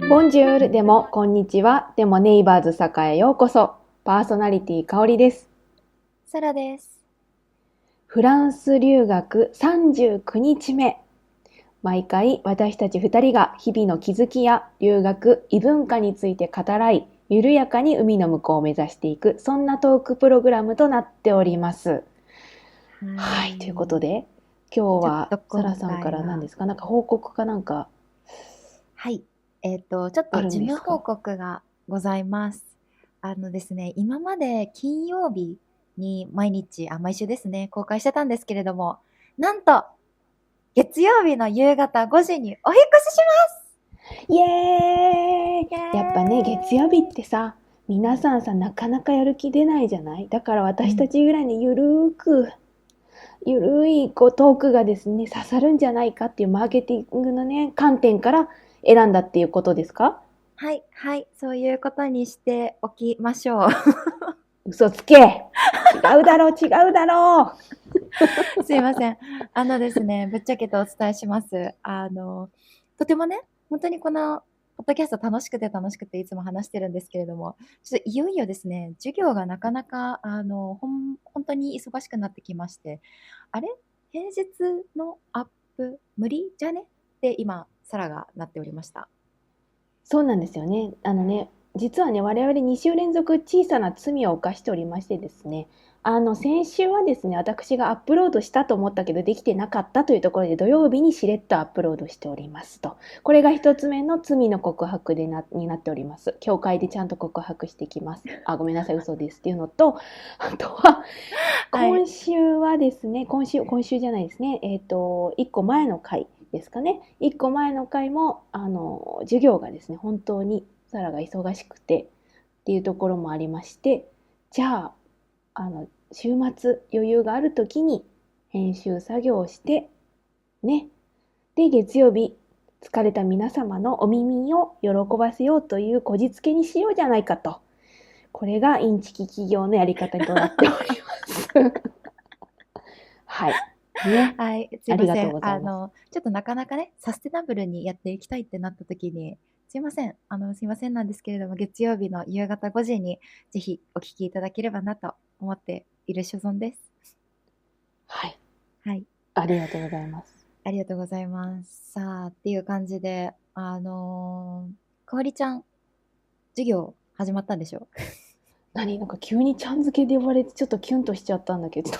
ボンジュールでもこんにちは。でもネイバーズ坂へようこそ。パーソナリティ香りです。サラです。フランス留学39日目。毎回私たち2人が日々の気づきや留学、異文化について語らい、緩やかに海の向こうを目指していく、そんなトークプログラムとなっております。ははい、ということい。で、今日ちょっはと今サラさんか回は、ら何ですか、なんか報告かなんかはい。ちょっあと事務報るんですか？告がございます。あのですね、今まで金曜日に毎週ですね、公開してたんですけれども、なんと、月曜日の夕方5時にお引っ越ししイエーイ。ます。イエやっぱね、月曜日っーイ。てさ、皆さんさ、なかなかやる気出ないじゃない。だから私たうん。ちぐらいにゆるいこうトークがですね、刺さるんじゃないかっていうマーケティングのね、観点から選んだっていうことですか？はい、はい、そういうことにしておきましょう。嘘つけ。違うだろう、違うだろすいません。あのですね、ぶっちゃけてお伝えします。とてもね、本当にこのポッドキャスト楽しくていつも話してるんですけれども、ちょっといよいよですね、授業がなかなか、本当に忙しくなってきまして、あれ平日のアップ無理じゃねって今、サラがなっておりました。そうなんですよね。実はね、我々2週連続小さな罪を犯しておりましてですね、先週はですね、私がアップロードしたと思ったけどできてなかったというところで土曜日にしれっとアップロードしておりますと。これが一つ目の罪の告白になっております。教会でちゃんと告白してきます。あ、ごめんなさい、嘘ですっていうのと、あとは、はい。今週はですね、今週じゃないですね、1個前の回ですかね。1個前の回も、授業がですね、本当にサラが忙しくてっていうところもありまして、じゃあ、週末余裕がある時に編集作業をして、ね。で、月曜日、疲れた皆様のお耳を喜ばせようというこじつけにしようじゃないかと。これがインチキ企業のやり方となっております。はい。ね。はい、すいありがとうません。ございます。ちょっとなかなかね、サステナブルにやっていきたいってなった時に、すいません。すいませんなんですけれども、月曜日の夕方5時にぜひお聞きいただければなと思っている所存です。はい。はい。ありがとうございます。ありがとうございます。さあ、っていう感じで、かおりちゃん、授業始まったんでしょう？なんか急にちゃん付けで呼ばれてちょっとキュンとしちゃったんだけど。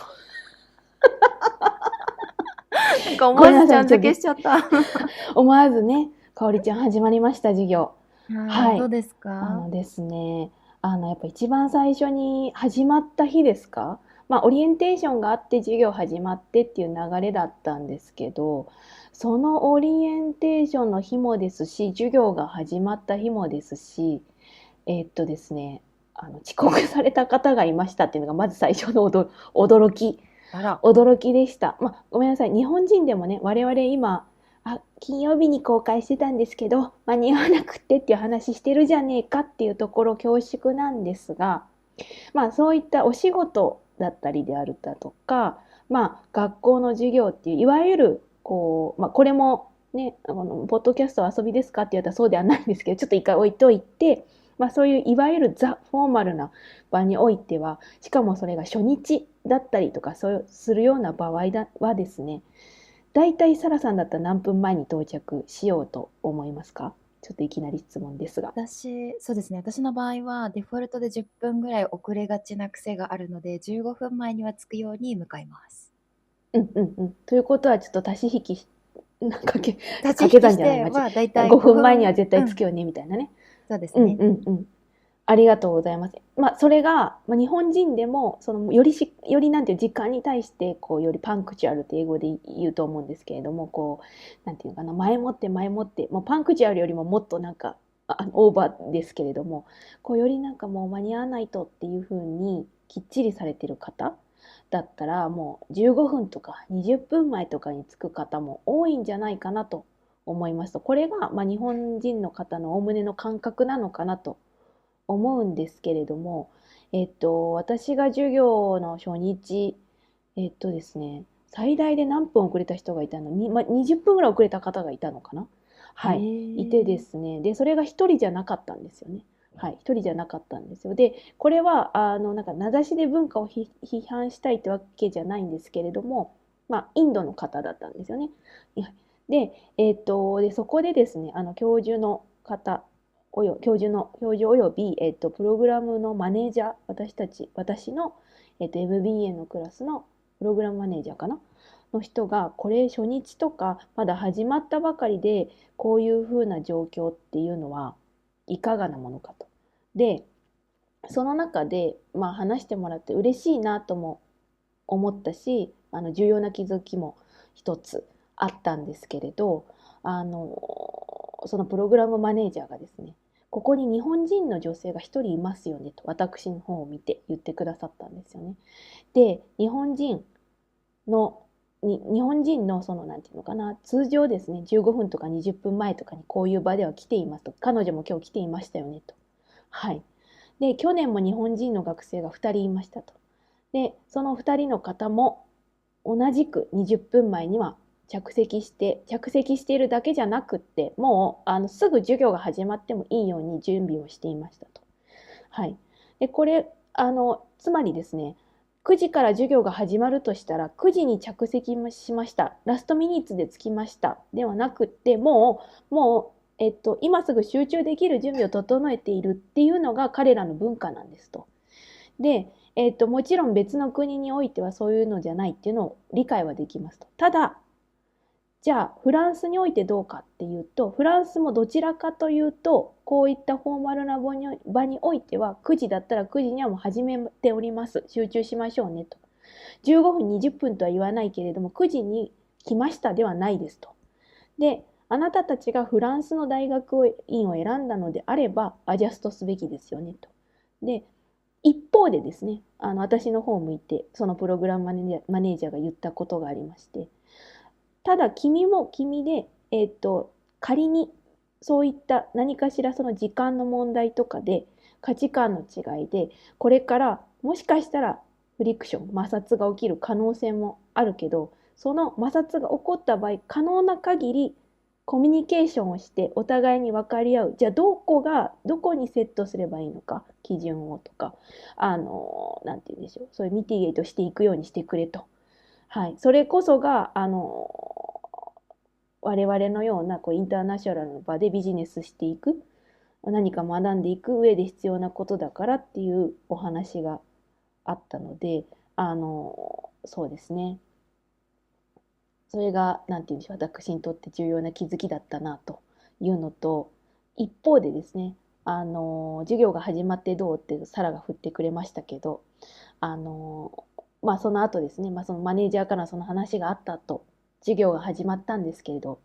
なんか思わごめんなさい。ずちゃん付けしちゃった。思わずね、かおりちゃん始まりました、授業。はい、はい。どうですか？ですね、やっぱ一番最初に始まった日ですか？まあ、オリエンテーションがあって授業始まってっていう流れだったんですけど、そのオリエンテーションの日もですし、授業が始まった日もですし、ですね、遅刻された方がいましたっていうのがまず最初の驚き。あら。驚きでした。まあ、ごめんなさい。日本人でもね、我々今、金曜日に公開してたんですけど、間に合わなくってっていう話してるじゃねえかっていうところ恐縮なんですが、まあそういったお仕事だったりであるだとか、まあ学校の授業っていう、いわゆる、こう、まあこれもね、ポッドキャストは遊びですかって言ったらそうではないんですけど、ちょっと一回置いといて、まあそういういわゆるザ・フォーマルな場においては、しかもそれが初日だったりとか、そうするような場合はですね、だいたいサラさんだったら何分前に到着しようと思いますか？ちょっといきなり質問ですが。そうですね。私の場合は、デフォルトで10分ぐらい遅れがちな癖があるので、15分前には着くように向かいます。うんうんうん。ということはちょっと足し引き掛立ち引きけ算じゃない、しては、だいたい5分前に5分、は絶うん、対着くよね、みたいなね。うんそうですね。うんうん。ありがとうございます。まあ、それが、まあ、日本人でも、よりなんていう時間に対して、こう、よりパンクチュアルって英語で言うと思うんですけれども、こう、なんていうのかな、前もって、もうパンクチュアルよりももっとなんか、オーバーですけれども、こう、よりなんかもう間に合わないとっていうふうに、きっちりされてる方だったら、もう15分とか20分前とかに着く方も多いんじゃないかなと思いますと、これが、まあ、日本人の方のおおむねの感覚なのかなと思うんですけれども、私が授業の初日、ですね、最大で何分遅れた人がいたのに、まあ、20分ぐらい遅れた方がいたのかな。はい、いてですね。で、それが一人じゃなかったんですよね。はい、一人じゃなかったんですよ。で、これは、なんか名指しで文化を批判したいってわけじゃないんですけれども、まあ、インドの方だったんですよね。で、で、そこでですね、教授の方、教授および、プログラムのマネージャー、私の、MBA のクラスのプログラムマネージャーかなの人が、これ初日とか、まだ始まったばかりで、こういうふうな状況っていうのはいかがなものかと。で、その中で、まあ、話してもらって嬉しいなとも思ったし、重要な気づきも一つあったんですけれど、そのプログラムマネージャーがですね、ここに日本人の女性が一人いますよねと、私の方を見て言ってくださったんですよね。で、の日本人のそのなんていうのかな、通常ですね、15分とか20分前とかにこういう場では来ていますと、彼女も今日来ていましたよねと。はい。で、去年も日本人の学生が2人いましたと。で、その2人の方も同じく20分前には着席しているだけじゃなくって、もうすぐ授業が始まってもいいように準備をしていましたと。はい。で、これ、つまりですね、9時から授業が始まるとしたら、9時に着席しました。ラストミニッツで着きました。ではなくって、もう、今すぐ集中できる準備を整えているっていうのが彼らの文化なんですと。で、もちろん別の国においてはそういうのじゃないっていうのを理解はできますと。ただ、じゃあフランスにおいてどうかっていうと、フランスもどちらかというと、こういったフォーマルな場においては、9時だったら9時にはもう始めております。集中しましょうねと。15分、20分とは言わないけれども、9時に来ましたではないですと。で、あなたたちがフランスの大学院を選んだのであれば、アジャストすべきですよねと。で、一方でですね、私の方を向いて、そのプログラムマネージャーが言ったことがありまして、ただ君も君で、仮にそういった何かしらその時間の問題とかで価値観の違いで、これからもしかしたらフリクション、摩擦が起きる可能性もあるけど、その摩擦が起こった場合、可能な限りコミュニケーションをしてお互いに分かり合う。じゃあどこにセットすればいいのか、基準をとか、なんて言うんでしょう。そういうミティゲートしていくようにしてくれと。はい。それこそが、我々のようなインターナショナルの場でビジネスしていく、何か学んでいく上で必要なことだからっていうお話があったので、そうですね。それが、なんて言うんでしょう、私にとって重要な気づきだったなというのと、一方でですね、授業が始まってどうってサラが振ってくれましたけど、あの、まあその後ですね、まあそのマネージャーからその話があった後、授業が始まったんですけれど、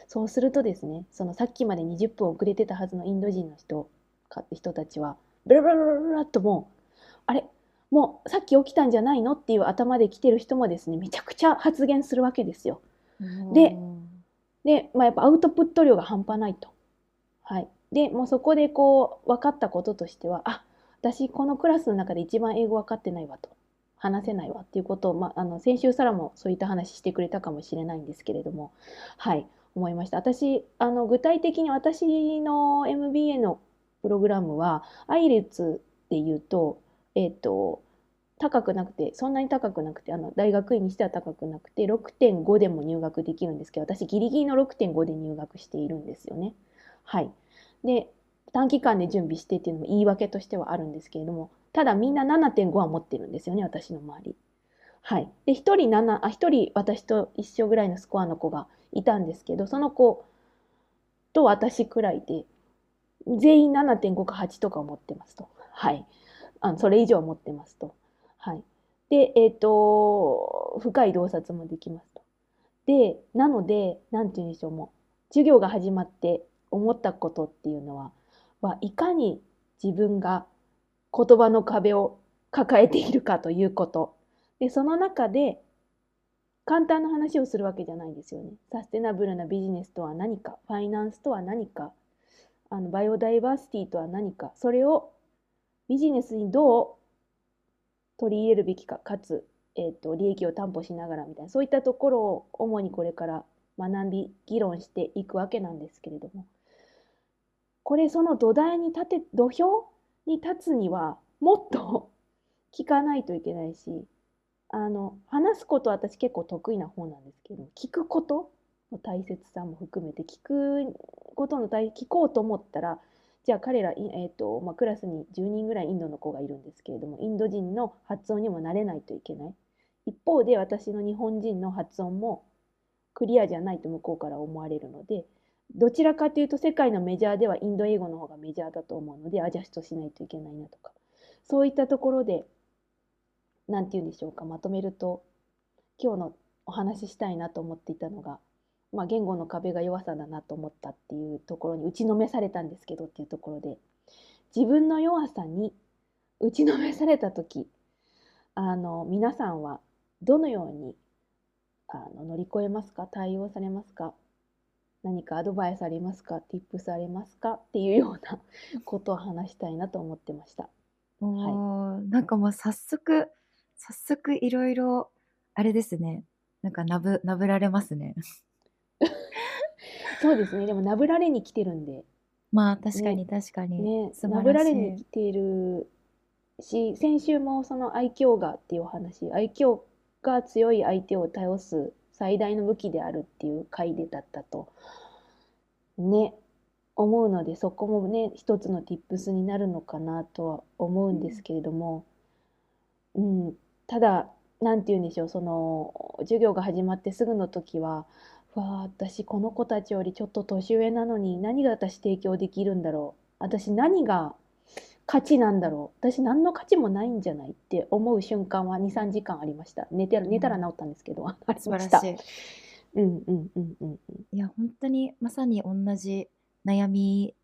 そうするとですね、そのさっきまで20分遅れてたはずのインド人の人たちは、ブラブラブラブラっともう、あれもうさっき起きたんじゃないのっていう頭で来てる人もですね、めちゃくちゃ発言するわけですよ。で、まあ、やっぱアウトプット量が半端ないと。はい。で、もうそこで分かったこととしては、私このクラスの中で一番英語分かってないわと。話せないわっていうことを、まあ、先週サラもそういった話してくれたかもしれないんですけれども、はい、思いました。私、具体的に私の MBA のプログラムは、アイレツで言うと、高くなくて、そんなに高くなくて、大学院にしては高くなくて、6.5でも入学できるんですけど、私ギリギリの6.5で入学しているんですよね。はい。で、短期間で準備してっていうのも言い訳としてはあるんですけれども、ただみんな7.5は持ってるんですよね、私の周り。はい。で、1人私と一緒ぐらいのスコアの子がいたんですけど、その子と私くらいで、全員7.5か8とか持ってますと。はい。それ以上持ってますと。はい。で、深い洞察もできますと。で、なので、なんて言うんでしょう、もう、授業が始まって思ったことっていうのいかに自分が言葉の壁を抱えているかということ。で、その中で、簡単な話をするわけじゃないんですよね。サステナブルなビジネスとは何か、ファイナンスとは何か、バイオダイバーシティとは何か、それをビジネスにどう取り入れるべきか、かつ、利益を担保しながらみたいな、そういったところを主にこれから学び議論していくわけなんですけれども、これその土俵に立つにはもっと聞かないといけないし、話すことは私結構得意な方なんですけど、聞くことの大切さも含めて、聞こうと思ったら、じゃあ彼ら、クラスに10人ぐらいインドの子がいるんですけれども、インド人の発音にも慣れないといけない。一方で私の日本人の発音もクリアじゃないと向こうから思われるので、どちらかというと世界のメジャーではインド英語の方がメジャーだと思うので、アジャストしないといけないなとか、そういったところで、なんて言うんでしょうか、まとめると、今日のお話ししたいなと思っていたのが、言語の壁が弱さだなと思ったっていうところに打ちのめされたんですけどっていうところで、自分の弱さに打ちのめされた時、皆さんはどのように乗り越えますか、対応されますか、何かアドバイスありますか、ティップスありますかっていうようなことを話したいなと思ってました。はい。なんかもう早速いろいろあれですね、なんかなぶられますね。そうですね。でも、なぶられに来てるんで、まあ、確かね、に確かに。素な晴らぶられにしい。来ているし、先週もその愛嬌がっていうお話、愛嬌が強い相手を倒す最大の武器であるっていう回でだったとね、思うので、そこもね、一つの tips になるのかなとは思うんですけれども、うん、ただ、なんて言うんでしょう、その授業が始まってすぐの時は、わあ、私この子たちよりちょっと年上なのに何が私提供できるんだろう。私何が価値なんだろう。私何の価値もないんじゃないって思う瞬間は2、3時間ありました。寝たらうん、治ったんですけど、あり素晴ました。らしい。うんうんうんうんうん。いや、本当にまさに同じ悩み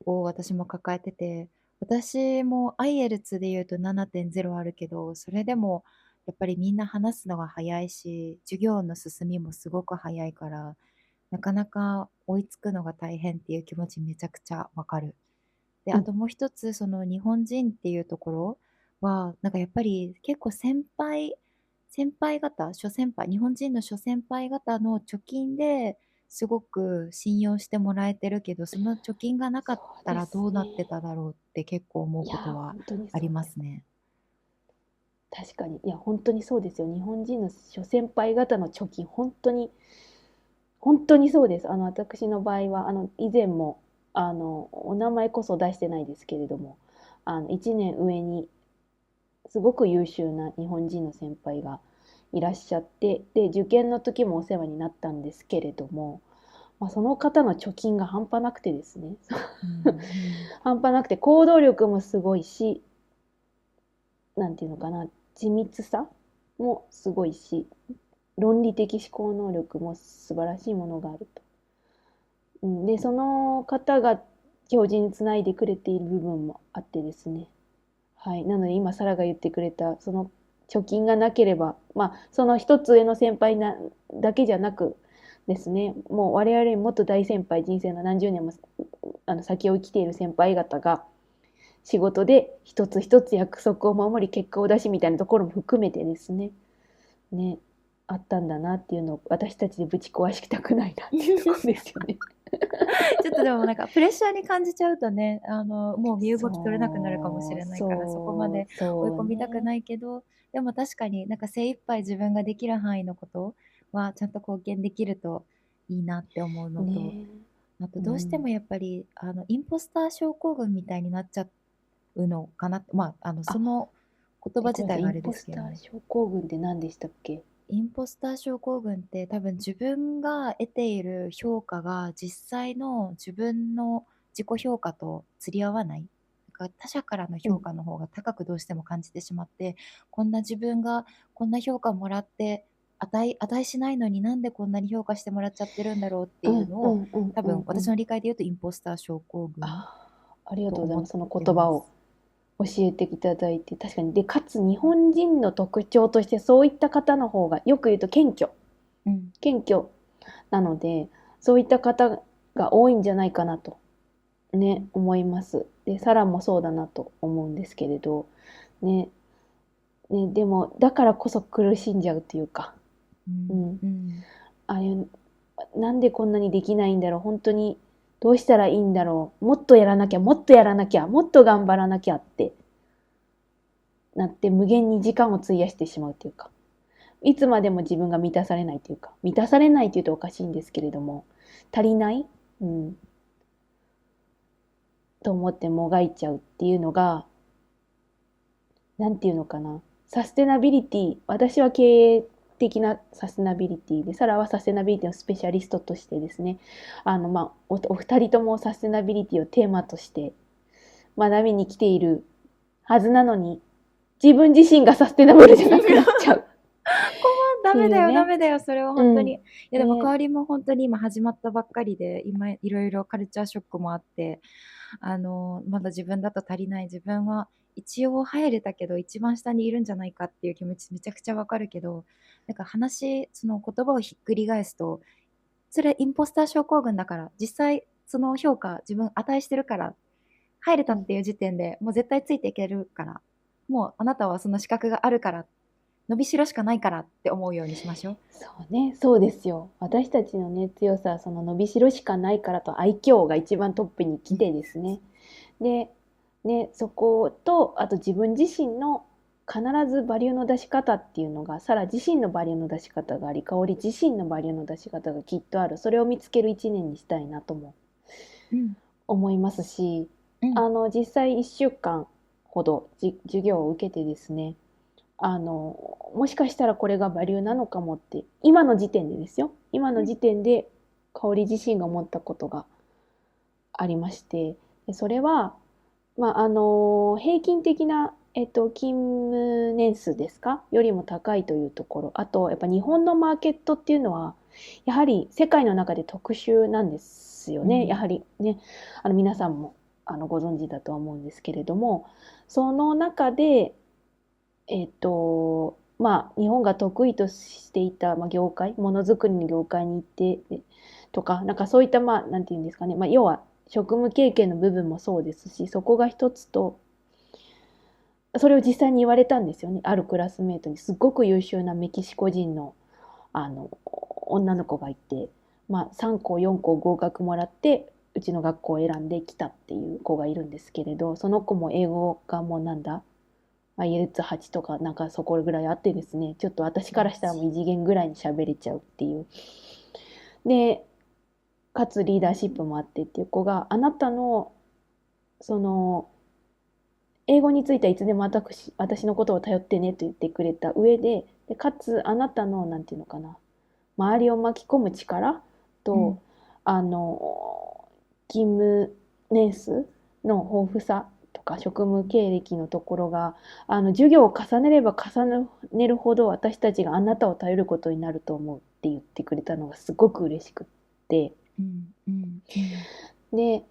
を私も抱えてて、私も IELTS で言うと7.0あるけど、それでもやっぱりみんな話すのが早いし、授業の進みもすごく早いから、なかなか追いつくのが大変っていう気持ちめちゃくちゃわかる。で、うん。あともう一つ、その日本人っていうところは、なんかやっぱり結構先輩方、諸先輩、日本人の諸先輩方の貯金ですごく信用してもらえてるけど、その貯金がなかったらそうですどうなってね。ただろうって結構思ういやー、ことは本当にありそうです。ますね。確かに。いや、本当にそうですよ。日本人の諸先輩方の貯金、本当にそうです。私の場合は、以前も、お名前こそ出してないですけれども、1年上に、すごく優秀な日本人の先輩がいらっしゃって、で、受験の時もお世話になったんですけれども、その方の貯金が半端なくてですね、うん、半端なくて行動力もすごいし、なんていうのかな、緻密さもすごいし、論理的思考能力も素晴らしいものがあると。うん、で、その方が教授につないでくれている部分もあってですね。はい。なので今、サラが言ってくれた、その貯金がなければ、その一つ上の先輩だけじゃなくですね、もう我々もっと大先輩、人生の何十年も先を生きている先輩方が、仕事で一つ一つ約束を守り結果を出しみたいなところも含めてですね、ね、あったんだなっていうのを私たちでぶち壊したくないなっていうところですよね。ちょっとでもなんかプレッシャーに感じちゃうとね、もう身動き取れなくなるかもしそう、れないから、そこまで追い込みたくそうね。ないけど、でも確かになんか精一杯自分ができる範囲のことはちゃんと貢献できるといいなって思うのと、ね。あとうん。どうしてもやっぱり、インポスター症候群みたいになっちゃうのかなって、そあ、の言葉ごめんなさい、イ自体があれでンポスタすけどね。ー症候群って何でしたっけ？インポスター症候群って多分自分が得ている評価が実際の自分の自己評価と釣り合わない。なんか他者からのうん。評価の方が高くどうしても感じてしまって、こんな自分がこんな評価もらって値しないのになんでこんなに評価してもらっちゃってるんだろうってうんいうのを、うんうん多分うんうん。私の理解で言うとインポスター症候群ああ、ありがと思っとうございます。そのてます。言葉を教えていただいて、確かに。で、かつ日本人の特徴としてそういった方の方が、よく言うとうん。謙虚なので、そういった方が多いんじゃないかなとね、思います。で、サラもそうだなと思うんですけれど、ね、でも、だからこそ苦しんじゃうというか、うん。うん、うん。あれ、なんでこんなにできないんだろう、本当にどうしたらいいんだろう、もっとやらなきゃ、もっとやらなきゃ、もっと頑張らなきゃってなって無限に時間を費やしてしまうというか、いつまでも自分が満たされないというか、満たされないというとおかしいんですけれども、足りない、うん、と思ってもがいちゃうっていうのが、なんていうのかな、サステナビリティ、私は経営的なサステナビリティで、サラはサステナビリティのスペシャリストとしてですね、お二人ともサステナビリティをテーマとして学びに来ているはずなのに、自分自身がサステナブルじゃなくなっちゃうダメだよ、っていうね。ダメだよ、それは本当に。いや、でも、ね、香りも本当に今始まったばっかりで、今、いろいろカルチャーショックもあって、まだ自分だと足りない、自分は一応入れたけど、一番下にいるんじゃないかっていう気持ちめちゃくちゃわかるけど、なんかその言葉をひっくり返すと、それインポスター症候群だから、実際その評価自分値してるから、入れたっていう時点でもう絶対ついていけるから、もうあなたはその資格があるから、伸びしろしかないからって思うようにしましょう。そうね、そうですよ。私たちのね、強さはその伸びしろしかないからと愛嬌が一番トップに来てですね。で、ね、そこと、あと自分自身の必ずバリューの出し方っていうのが、サラ自身のバリューの出し方があり、香り自身のバリューの出し方がきっとある。それを見つける一年にしたいなともうん。思いますし、うん。実際1週間ほど授業を受けてですね、もしかしたらこれがバリューなのかもって、今の時点でですよ。今の時点で香り自身が思ったことがありまして、でそれは、平均的な、勤務年数ですかよりも高いというところ。あと、やっぱ日本のマーケットっていうのは、やはり世界の中で特殊なんですよね。やうん。はりね、皆さんもご存知だとは思うんですけれども、その中で、日本が得意としていた、業界、ものづくりの業界に行ってとか、なんかそういった、なんていうんですかね、要は職務経験の部分もそうですし、そこが一つと、それを実際に言われたんですよね。あるクラスメートに、すっごく優秀なメキシコ人の、女の子がいて、3校、4校合格もらって、うちの学校を選んできたっていう子がいるんですけれど、その子も英語がもうなんだ、IELTS8 とかなんかそこぐらいあってですね、ちょっと私からしたらもう異次元ぐらいに喋れちゃうっていう。で、かつリーダーシップもあってっていう子が、あなたの、その、英語についてはいつでも私のことを頼ってねと言ってくれた上で、かつあなたの、なんていうのかな、周りを巻き込む力と、うん。勤務年数の豊富さとか職務経歴のところが、授業を重ねれば重ねるほど私たちがあなたを頼ることになると思うって言ってくれたのがすごく嬉しくって。うん。うん。うん。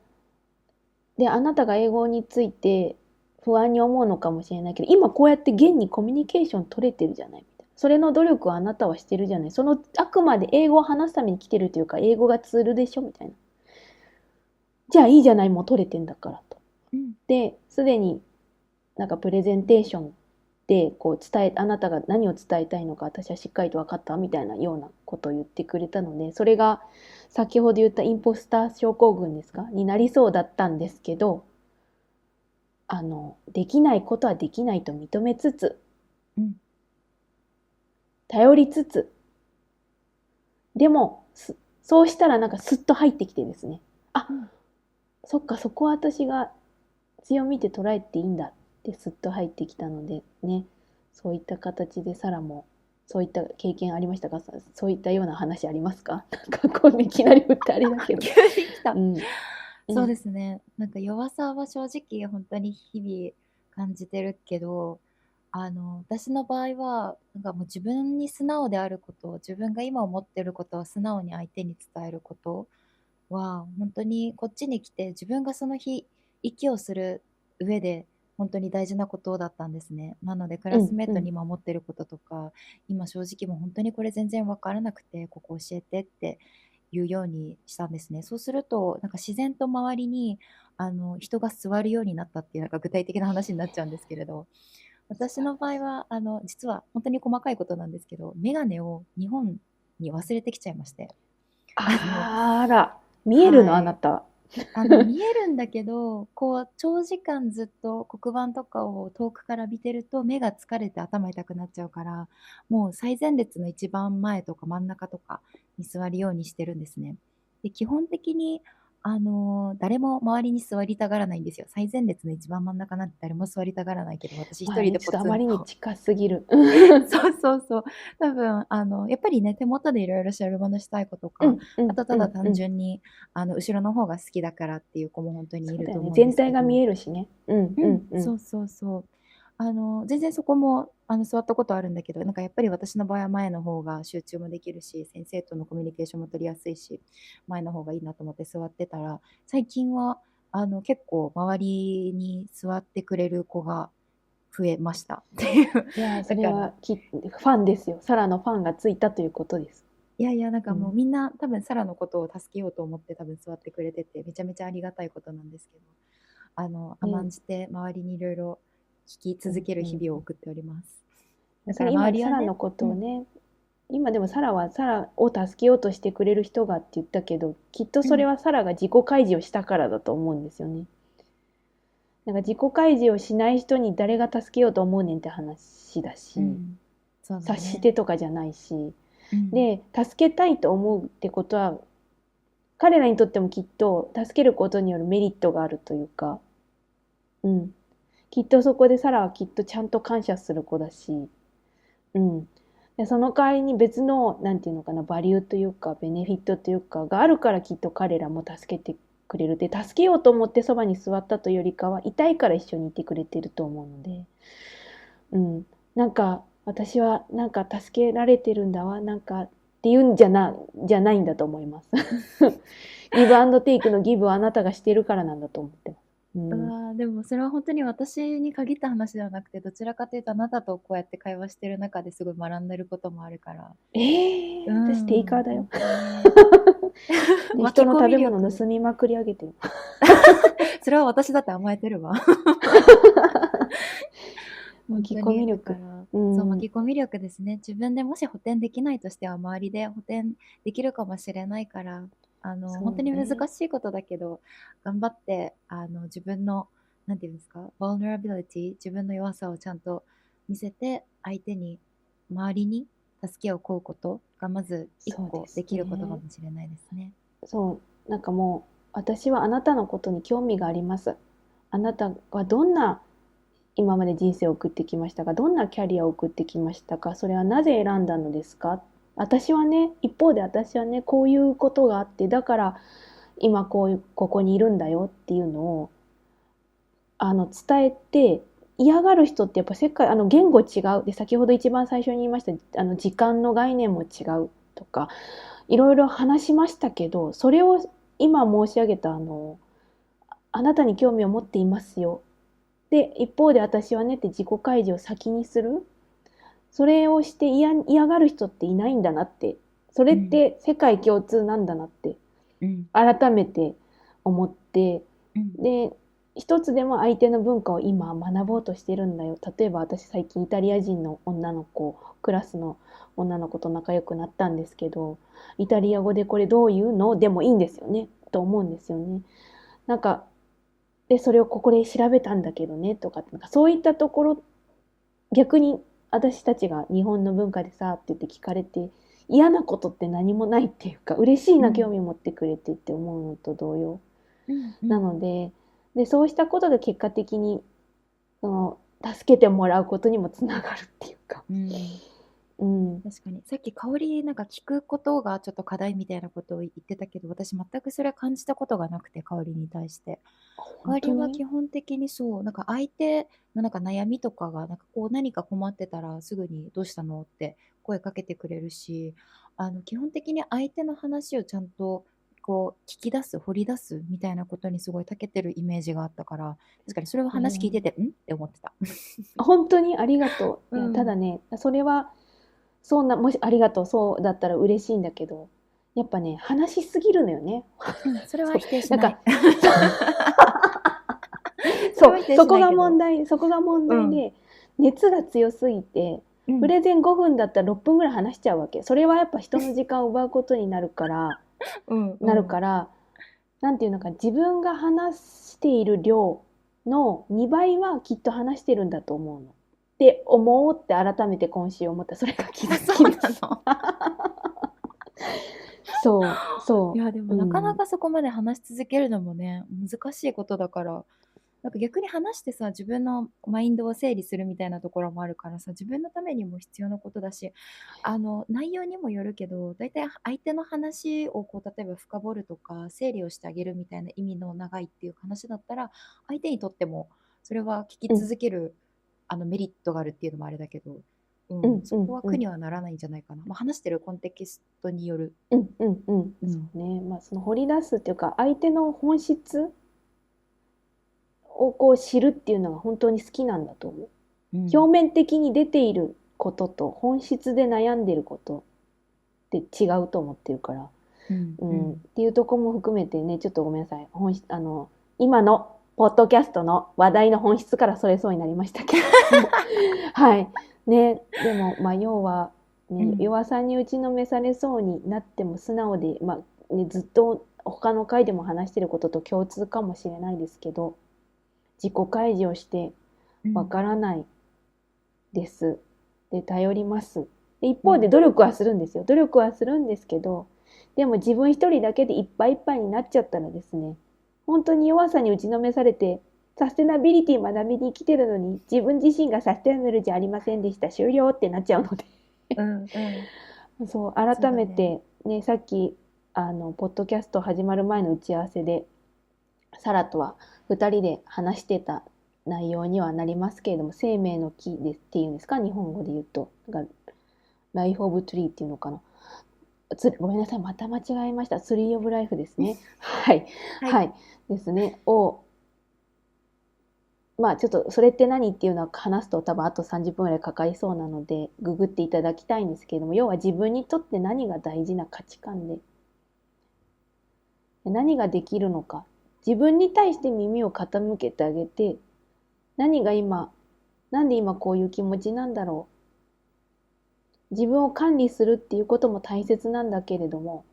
で、あなたが英語について不安に思うのかもしれないけど、今こうやって現にコミュニケーション取れてるじゃないみたいな。それの努力をあなたはしてるじゃない。その、あくまで英語を話すために来てるというか、英語がツールでしょみたいな。じゃあいいじゃない、もう取れてんだからと。うん。で、すでになんかプレゼンテーションでこうあなたが何を伝えたいのか私はしっかりと分かったみたいなようなことを言ってくれたので、それが先ほど言ったインポスター症候群ですかになりそうだったんですけど、できないことはできないと認めつつ、うん。頼りつつ、でもそうしたらなんかスッと入ってきてですね、あ、うん。そっか、そこは私が強みで捉えていいんだってスッと入ってきたのでね、そういった形でサラもそういった経験ありましたか？そういったような話ありますか？なんかこういきなり振ってあれだけど。急に来た。うん。うそうん。ですね。なんか弱さは正直本当に日々感じてるけど、私の場合は、なんかもう自分に素直であること、自分が今思ってることを素直に相手に伝えることは、本当にこっちに来て自分がその日、息をする上で、本当に大事なことだったんですね。なので、クラスうん。うん。メートに今思ってることとか、今正直もう本当にこれ全然わからなくて、ここ教えてっていうようにしたんですね。そうすると、なんか自然と周りに、人が座るようになったっていう、なんか具体的な話になっちゃうんですけれど、私の場合は、実は本当に細かいことなんですけど、メガネを日本に忘れてきちゃいまして。あら、見えるの、はい。あなた。見えるんだけど、こう、長時間ずっと黒板とかを遠くから見てると目が疲れて頭痛くなっちゃうから、もう最前列の一番前とか真ん中とかに座るようにしてるんですね。で、基本的に、誰も周りに座りたがらないんですよ。最前列の一番真ん中なんて誰も座りたがらないけど、私一まあね、人でちょっとあまりにポツンと。近すぎる。そうそうそう。多分、やっぱりね、手元でいろいろ調べ物したい子とか、うんうんあとただ単うんうん。純に、後ろの方が好きだからっていう子も本当にいるとそうだよね。思うんで全体が見すけど、えるしね。うんうん、うんうん。そうそうそう。全然そこも、座ったことあるんだけど、なんかやっぱり私の場合は前の方が集中もできるし、先生とのコミュニケーションも取りやすいし、前の方がいいなと思って座ってたら、最近は、結構周りに座ってくれる子が増えましたっていう。いやー、そだから、れはファンですよ。サラのファンがついたということです。いやいや、なんかもううん。みんな多分サラのことを助けようと思って多分座ってくれてて、めちゃめちゃありがたいことなんですけど、甘ね、んじて周りにいろいろ聞き続ける日うんうん。々を送っております。だからそれ今、周りはね、サラのこうん、とをね、今でもサラはサラを助けようとしてくれる人がって言ったけど、きっとうん、それはサラが自己開示をしたからだと思うんですよね。なんか自己開示をしない人に誰が助けようと思うねんって話だし、うん、そうだ察しね。てとかじゃないし、うん、で、助けたいと思うってことは、彼らにとってもきっと助けることによるメリットがあるというか、うん。きっとそこでサラはきっとちゃんと感謝する子だし、うん。で、その代わりに別の、なんていうのかな、バリューというか、ベネフィットというか、があるからきっと彼らも助けてくれる。で、助けようと思ってそばに座ったというよりかは、痛いから一緒にいてくれてると思うので、うん。なんか、私は、なんか助けられてるんだわ、なんか、っていうんじゃないんだと思います。ギブアンドテイクのギブをあなたがしてるからなんだと思ってます。うん。でもそれは本当に私に限った話ではなくて、どちらかというとあなたとこうやって会話してる中ですごい学んでることもあるから、私テイカーだよ。本当に。で、人巻き込の食べ物み力。盗みまくり上げてる。それは私だって甘えてるわ。本巻き当に。だか込み力。ら、そう、うん。巻き込み力ですね。自分でもし補填できないとしては、周りで補填できるかもしれないから、本当に難そうね。しいことだけど、頑張って、自分の、なんていうんですか、vulnerability、自分の弱さをちゃんと見せて、相手に、周りに助けを請うことが、まず一そうです個できることかね。もしれないですね。そう。なんかもう、私はあなたのことに興味があります。あなたはどんな今まで人生を送ってきましたか？どんなキャリアを送ってきましたか？それはなぜ選んだのですか？私はね、一方で私はね、こういうことがあって、だから今ここにいるんだよっていうのを、伝えて、嫌がる人ってやっぱ言語違う。で、先ほど一番最初に言いました、時間の概念も違うとか、いろいろ話しましたけど、それを今申し上げたあなたに興味を持っていますよ。で、一方で私はねって自己開示を先にする。それをして嫌がる人っていないんだなって。それっうん、て世界共通なんだなって。うん、改めて思って、うん、で、一つでも相手の文化を今学ぼうとしてるんだよ。例えば私最近イタリア人の女の子、クラスの女の子と仲良くなったんですけど、イタリア語でこれどう言うのでもいいんですよね。と思うんですよね。なんか、で、それをここで調べたんだけどね、とか、なんかそういったところ、逆に私たちが日本の文化でさって言って聞かれて、嫌なことって何もないっていうか、嬉しいな、興うん、味持ってくれてって思うのと同様。うん、うなん、ので、そうしたことが結果的に、助けてもらうことにもつながるっていうか。うん。うん。確かに。さっき香りなんか聞くことがちょっと課題みたいなことを言ってたけど、私全くそれは感じたことがなくて、香りに対して。香りは本当に。基本的にそう、なんか相手のなんか悩みとかが、なんかこう何か困ってたらすぐにどうしたのって声かけてくれるし、基本的に相手の話をちゃんとこう聞き出す、掘り出すみたいなことにすごい長けてるイメージがあったから、確かにそれはうん。話聞いてて、んって思ってた。本当にありがとう。いや、ただうん。ね、それは、もしありがとう、そうだったら嬉しいんだけど、やっぱね、話しすぎるのよね。うん、それはそう、否定しない。なんか、そう、それは否定しないけど。そこが問うん。題で、熱が強すぎて、うん。プレゼン5分だったら6分ぐらい話しちゃうわけ。それはやっぱ人の時間を奪うことになるから、うんうなるかん。ら、なんていうのか、自分が話している量の2倍はきっと話してるんだと思うの。って思うって改めて今週思った。それが気あ、づそうきです。なの。そう、いや、そう。でもなかなうん。かそこまで話し続けるのもね、難しいことだから、なんか逆に話してさ、自分のマインドを整理するみたいなところもあるからさ、自分のためにも必要なことだし、内容にもよるけど、だいたい相手の話をこう、例えば深掘るとか、整理をしてあげるみたいな意味の長いっていう話だったら、相手にとってもそれは聞きうん、続ける、メリットがあるっていうのもあれだけど、うん、そこうん、うん。は苦にはならないんじゃないかな。まあ、話してるコンテキストによる。うん、うん、うん。うん。そうね。まあ、その掘り出すっていうか、相手の本質をこう知るっていうのが本当に好きなんだと思う。うん。表面的に出ていることと本質で悩んでることって違うと思ってるから、うん。うん、っうん。ていうとこも含めてね、ちょっとごめんなさい。今のポッドキャストの話題の本質からそれそうになりましたけれども。はい。ね、でも、まあ、要は、ね、うん。弱さに打ちのめされそうになっても素直で、まあ、ね、ずっと他の回でも話してることと共通かもしれないですけど、自己開示をしてわうん。からないです。で、頼ります。で、一方でうん。努力はするんですよ。努力はするんですけど、でも自分一人だけでいっぱいいっぱいになっちゃったらですね、本当に弱さに打ちのめされて、サステナビリティ学びに来てるのに、自分自身がサステナブルじゃありませんでした。終了ってなっちゃうので。うん。うん。そう、そう改だね。めて、ね、さっき、ポッドキャスト始まる前の打ち合わせで、サラとは2人で話してた内容にはなりますけれども、生命の木でっていうんですか、日本語で言うと。ライフオブトゥリーっていうのかな。ごめんなさい、また間違えました。ツリーオブライフですね。はい。はい。はい。ですね。まあちょっとそれって何っていうのは話すと多分あと30分ぐらいかかりそうなので、ググっていただきたいんですけれども、要は自分にとって何が大事な価値観で、何ができるのか。自分に対して耳を傾けてあげて、何が今、なんで今こういう気持ちなんだろう。自分を管理するっていうことも大切なんだけれども、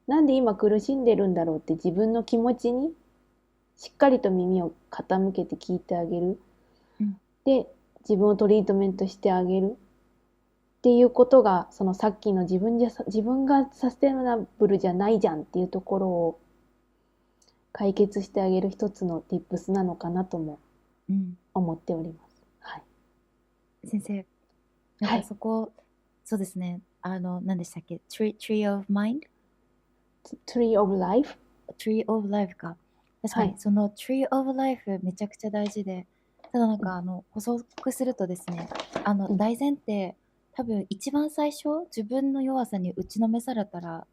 なんで今苦しんでるんだろうって自分の気持ちにしっかりと耳を傾けて聞いてあげる。うん。で、自分をトリートメントしてあげるっていうことが、そのさっきの自分がサステナブルじゃないじゃんっていうところを解決してあげる一つの tips なのかなともうん。思っております。はい。先生、なんかはい。そこ、そうですね。何でしたっけ？ Tree of Mind? Tree of Life? Tree of Life か。確かに、はい。その Tree of Life めちゃくちゃ大事で、ただなんかうん。補足するとですね、うん。大前提、多分一番最初、自分の弱さに打ちのめされたら、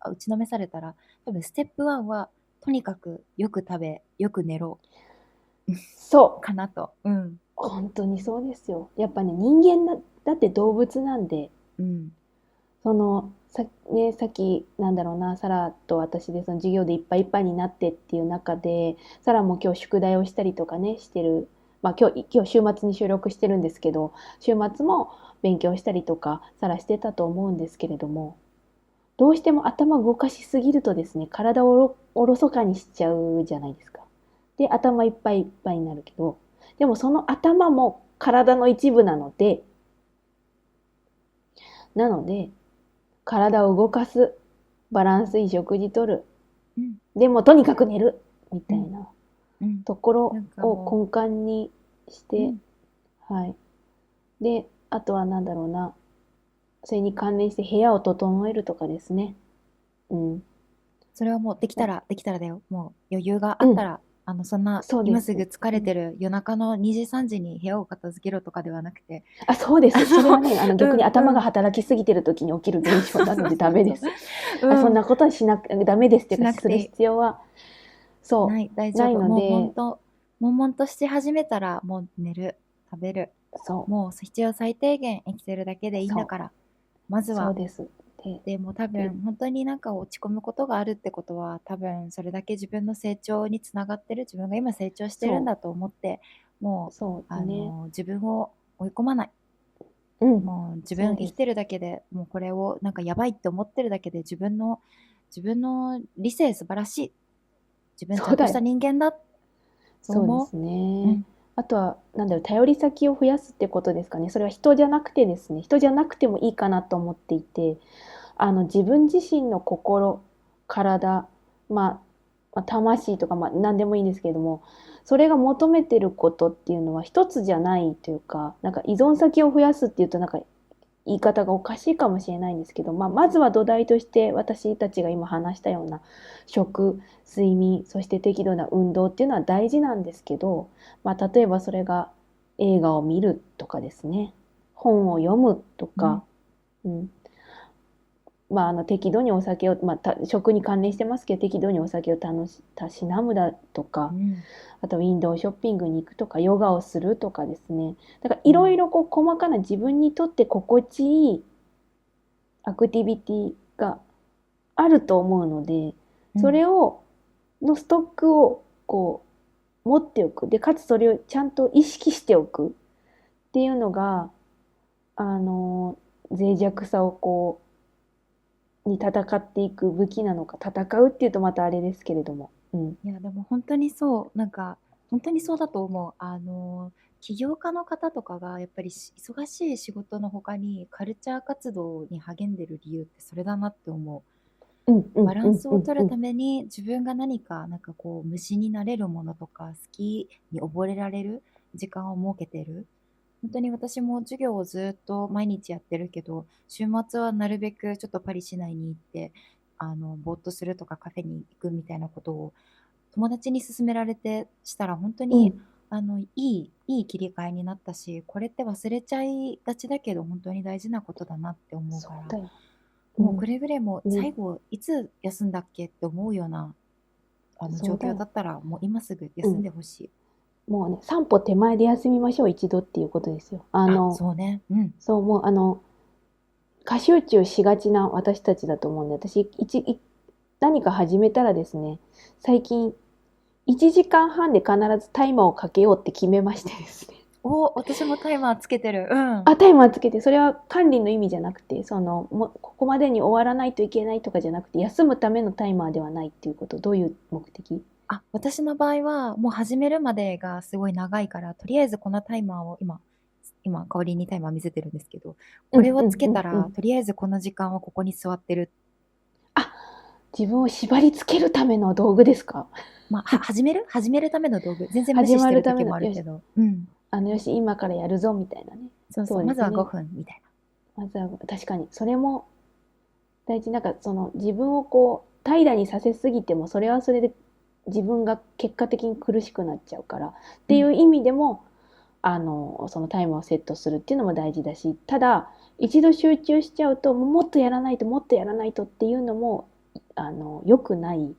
多分ステップ1は、とにかくよく食べ、よく寝ろ、そう。かなと。うん。本当にそうですよ。やっぱね、人間だって動物なんで、うん。さっき、なんだろうな、サラと私でその授業でいっぱいいっぱいになってっていう中で、サラも今日宿題をしたりとかね、してる。まあ今日週末に収録してるんですけど、週末も勉強したりとか、サラしてたと思うんですけれども、どうしても頭動かしすぎるとですね、体をおろそかにしちゃうじゃないですか。で、頭いっぱいいっぱいになるけど、でもその頭も体の一部なので、なので、体を動かす、バランスいい食事とる、うん。でもとにかく寝る、みうん。たいなうん。ところなんかもを根幹にしう、うて、ん。はい。で、あとはなんだろうな、それに関連して部屋を整えるとかですね。うん。それはもうできたらだよ。もう余裕があうん。ったら、そんな、そうです。今すぐ疲うん。れてる夜中の2時3時に部屋を片付けろとかではなくて、あ、そうであす。それはね、の、逆に頭がうん、働きすぎてる時に起きる現象なのでダそうそう。メです。あ、そうん、んなことはダメですっていうか、するしなくていい。必要は、そ大丈ない夫。もう本ので、当、悶々とし始めたら、もう寝る、食べる。そもう必要最低限生きてるだけでいいんだそから、まずは。そうです。でも多で、分、本当になんか落ち込むことがあるってことは、多分それだけ自分の成長につながってる、自分が今成長してるんそだと思って、もう、そうね。自分を追い込まない。うん。もう自分そうです。生きてるだけでもうこれをなんかやばいって思ってるだけで自分の自分の理性素晴らしい。自分ちそうだよ。ゃんとした人間だ。そうそうで思すう。うね。ん。あとは、なんだろう、頼り先を増やすってことですかね。それは人じゃなくてですね、人じゃなくてもいいかなと思っていて、自分自身の心、体、まあ、魂とか、何でもいいんですけれども、それが求めてることっていうのは一つじゃないというか、なんか依存先を増やすっていうとなんか言い方がおかしいかもしれないんですけど、まずは土台として私たちが今話したような食、睡眠、そして適度な運動っていうのは大事なんですけど、例えばそれが映画を見るとかですね、本を読むとうん。か、うん、適度にお酒を、食に関連してますけど、適度にお酒をたしなむだとか、うん。あとウィンドウショッピングに行くとか、ヨガをするとかですね。だからうん。いろいろこう細かな自分にとって心地いいアクティビティがあると思うので、そうん。れを、のストックをこう持っておく。で、かつそれをちゃんと意識しておくっていうのが、あの、脆弱さをに戦っていく武器なのか、戦うっていうとまたあれですけれども。うん。いや、でも本当にそう、なんか、本当にそうだと思う。起業家の方とかが、やっぱり忙しい仕事の他に、カルチャー活動に励んでる理由ってそれだなって思う。うんうんうんバランスうんうん。を取るために、自分が何か、なんかこう、虫になれるものとか、好きに溺れられる時間を設けてる。本当に私も授業をずっと毎日やってるけど、週末はなるべくちょっとパリ市内に行って、ぼーっとするとかカフェに行くみたいなことを友達に勧められてしたら本当にうん。いい切り替えになったし、これって忘れちゃいがちだけど本当に大事なことだなって思うから、そうだよ。うもうくん。れぐれもね。最後いつ休んだっけって思うような状そうだよ。況だったらもう今すぐ休んうん。でほしい。もうね、3歩手前で休みましょう、一度っていうことですよ。あ、そうね。うん。そう、もう過集中しがちな私たちだと思うんで、何か始めたらですね、最近1時間半で必ずタイマーをかけようって決めましてですね。私もタイマーつけてる。うん。タイマーつけて、それは管理の意味じゃなくて、ここまでに終わらないといけないとかじゃなくて、休むためのタイマーではないっていうこと、どういう目的？私の場合はもう始めるまでがすごい長いから、とりあえずこのタイマーを今代わりにタイマー見せてるんですけど、うんうこれをつけんうんうん。たら、とりあえずこの時間はここに座ってる。あ、自分を縛り付けるための道具ですか？まあ、始めるための道具。全然無始視してる時まるための、よし、もあるけど。うん。よし、今からやるぞ、みたいなね。そうそう。まずはそうですね。5分みたいまずは、確かに、それも大事。なんか、自分を平らにさせすぎても、それはそれで自分が結果的に苦しくなっちゃうから、っな。うん。ていう意味でも、そのタイムをセットするっていうのも大事だし、ただ、一度集中しちゃうと、もっとやらないと、もっとやらないとっていうのも、良くないうん。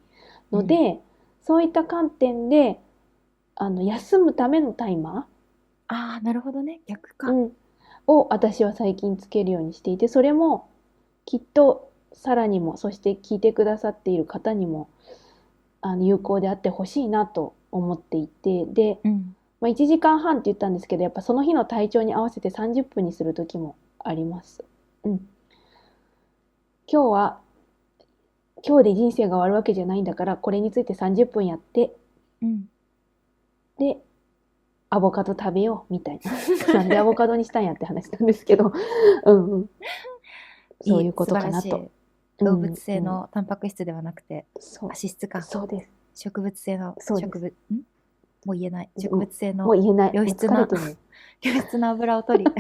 ので、そういった観点で、休むためのタイマああ、なるほどね。逆ー、か。を私は最近つけるようにしていて、それもきっとさらにも、そして聞いてくださっている方にも、有効であってほしいなと思っていて、で、うん。1時間半って言ったんですけど、やっぱその日の体調に合わせて30分にする時もあります。うん。今日は、今日で人生が終わるわけじゃないんだから、これについて30分やって、うん。で、アボカド食べようみたいな。なんでアボカドにしたんやって話なんですけど、うんうん。そういうこ素とかなと。晴らしい。動物うんうん。性のタンパク質ではなくて、そ脂質か。そうです。植物性の、そうです。もう言えない。植も物性のもう言えない。もう良質な 疲れてる。良質な油を取り。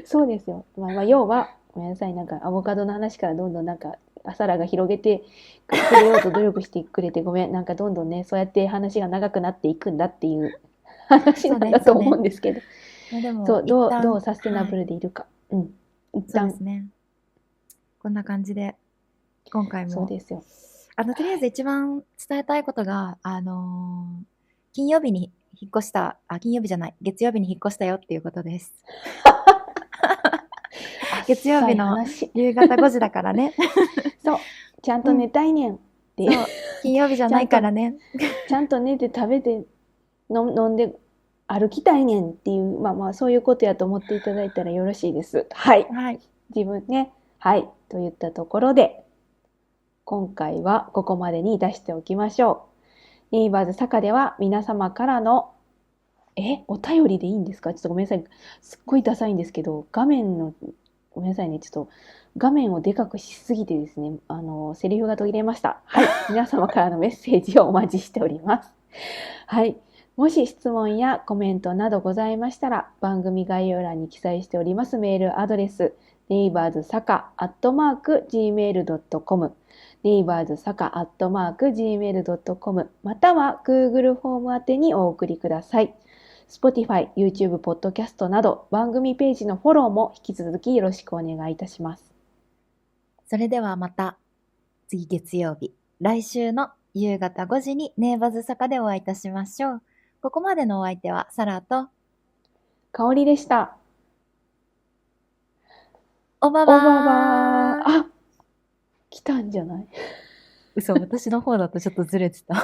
そうですよ。要は、ごめんなさい。なんか、アボカドの話からどんどんなんか、サラが広げてくれようと努力してくれてごめん。なんかどんどんね、そうやって話が長くなっていくんだっていう話そうね、なんだと思うそうね。んですけど。まあでも、そう、どう一旦、サステナブはい。ルでいるか。うん。一そうで旦、すね。こんな感じで、今回も、そうですよ。とりあえず一番伝えたいことが、金曜日に引っ越した、金曜日じゃない、月曜日に引っ越したよっていうことです。月曜浅い日の話。夕方5時だからね。そう。ちゃんと寝うん。たいねん。で、そう。金曜日じゃないちゃんと、からね。ちゃんと寝て食べて飲んで歩きたいねんっていう、そういうことやと思っていただいたらよろしいです。はい。はい。自分ね。はい。といったところで、今回はここまでに出しておきましょう。ネイバーズ坂では皆様からの、お便りでいいんですか？ちょっとごめんなさい。すっごいダサいんですけど、画面の、ごめんなさいね。ちょっと画面をでかくしすぎてですね、セリフが途切れました。はい。皆様からのメッセージをお待ちしております。はい。もし質問やコメントなどございましたら、番組概要欄に記載しておりますメールアドレス、neighborsaka@gmail.com、neighborsaka@gmail.com、または Google フォーム宛てにお送りください。Spotify、YouTube、Podcast など番組ページのフォローも引き続きよろしくお願いいたします。それではまた次月曜日、来週の夕方5時にネイバーズ坂でお会いいたしましょう。ここまでのお相手はサラと香りでした。おばおばばー。ばー。あ、来たんじゃない？嘘、私の方だとちょっとずれてた。